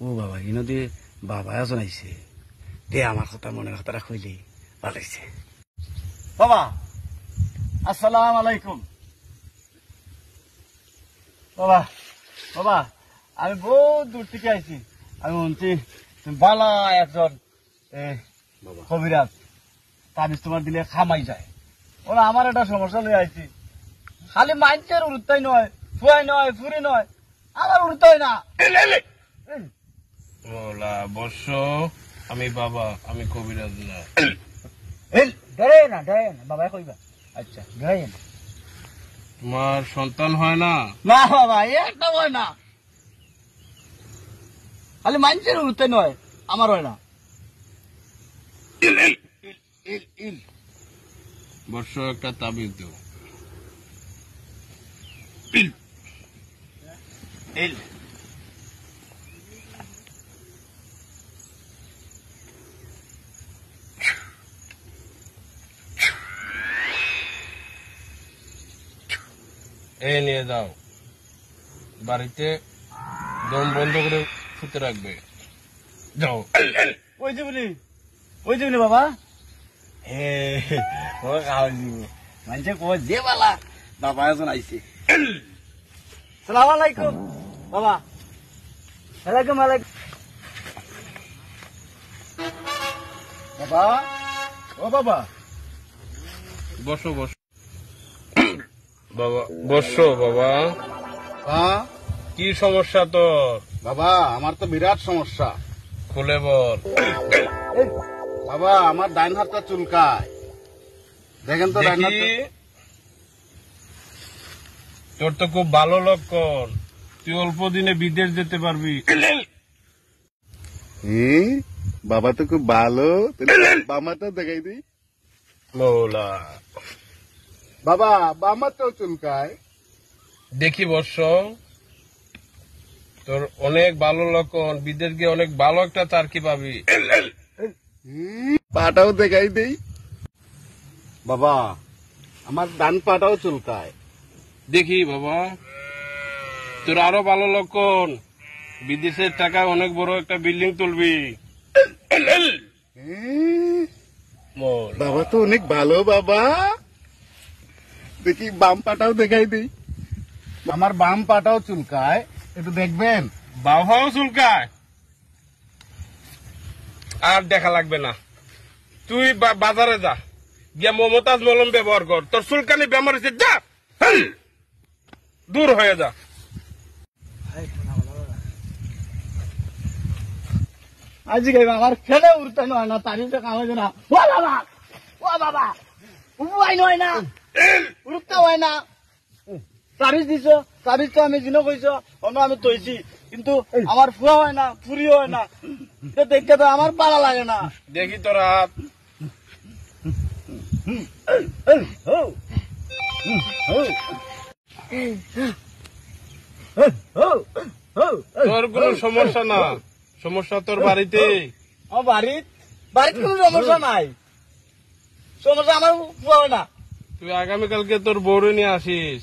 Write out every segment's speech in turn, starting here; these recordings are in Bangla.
ও বাবা ইনদে বাবা এজন আইছে দে আমার কথা মনের কথাটা কইলি ভালো হইছে। বাবা আসসালাম আলাইকুম। বাবা বাবা আমি বহুত দূর থেকে আইছি। আমি শুনছি বালা একজন কবিরাজ তাবিজ তোমার দিলে খামাই যায়। ওরা আমার একটা সমস্যা লই আইছি, খালি মাইন্সের উড়তাই নয়, ফুয়াই নয়, ফুরি নয়, আমার উড়তাই না। বর্ষ আমি বাবা, আমি কবিরাজ না। বাবা কইবা আচ্ছা গায়ে না। তোমার সন্তান হয় না? না বাবা একটা হয় না, খালি মাইন্সের উড়তাই নয়, আমার হয় না। বর্ষ একটা তাবিজ দেও। এই নিয়ে যাও, বাড়িতে দম বন্ধ করে শুতে রাখবে। যাও। ওই যে বলি বাবা মানছে কয় যে বালা বাবা এজন আইছে। সালাম আলাইকুম বাবা। ওয়ালাইকুম আলাইকুম বাবা। ও বাবা বসো বসো বাবা, বসো বাবা। হ্যাঁ কি সমস্যা তোর? বাবা আমার তো বিরাট সমস্যা। খুলে বল। বাবা আমার ডাইন হাতটা চুলকায়, দেখেন তো ডাইন দেখি, হাতটা। তোর তো খুব ভালো লক্ষণ, তুই অল্প দিনে বিদেশ যেতে পারবি। বাবা তো খুব ভালো, বামাটা দেখাই দিই। মৌলা বাবা বামাটাও চুলকায়। দেখি বর্ষ, তোর অনেক ভালো লক্ষণ, বিদেশ গিয়ে অনেক ভালো একটা চাকরি পাবি। পাটাও দেখাই দেই। বাবা আমার ডান পাটাও চুলকায়। দেখি বাবা, তোর আরো ভালো লক্ষণ, বিদেশের টাকায় অনেক বড় একটা বিল্ডিং তুলবি। মৌলা, বাবা তো অনেক ভালো বাবা। দেখি বাম পাটাও দেখাই দিই। আমার বাম পাটাও চুলকায়, একটু দেখবেন। বাবাও চুলকায়? আর দেখা লাগবে না, তুই বাজারে যা, গিয়া মমতাজ মলম ব্যবহার কর, তোর চুলকানি বেমার হয়েছে, যা দূর হয়ে যা। আজি গাইবা আমার ফেলে উড়তে নয় না, তারিফে কাম হয়েছে না। ও বাবা উড়াই নয় না, উড়তে হয় না। তাবিজ দিছ, তাবিজ তো আমি জিনো কইছ, অন্য আমি তৈছি, কিন্তু আমার ফুয়া হয় না, ফুরি হয় না। দেখতে তো আমার পালা লাগে না। দেখি তোর হাত। তোর কোনো সমস্যা না, সমস্যা তোর বাড়িতে। আমার বাড়িতে কোনো সমস্যা নাই, সমস্যা আমার ফুয়া হয় না। তুই আগামীকালকে তোর বউরে নিয়ে আসিস।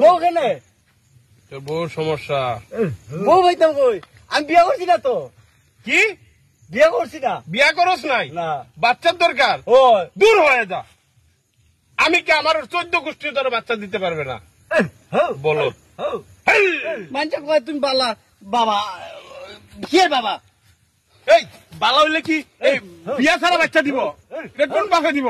বউ কেনে? তোর বউর সমস্যা। বউ ভাইতাম কই, আমি বিয়া করছি না তো। কি বিয়া করছি না? বিয়া করস নাই? না। বাচ্চার দরকার? ও দূর হয়ে যা। আমি কি আমার 14 গোষ্ঠী তোর বাচ্চা দিতে পারবে না? বলো। মানছে কয় তুমি বালা বাবা, কে বাবা? এই বালা হইলে কি এই বিয়া ছাড়া বাচ্চা দিব? কোন বাপে দিব?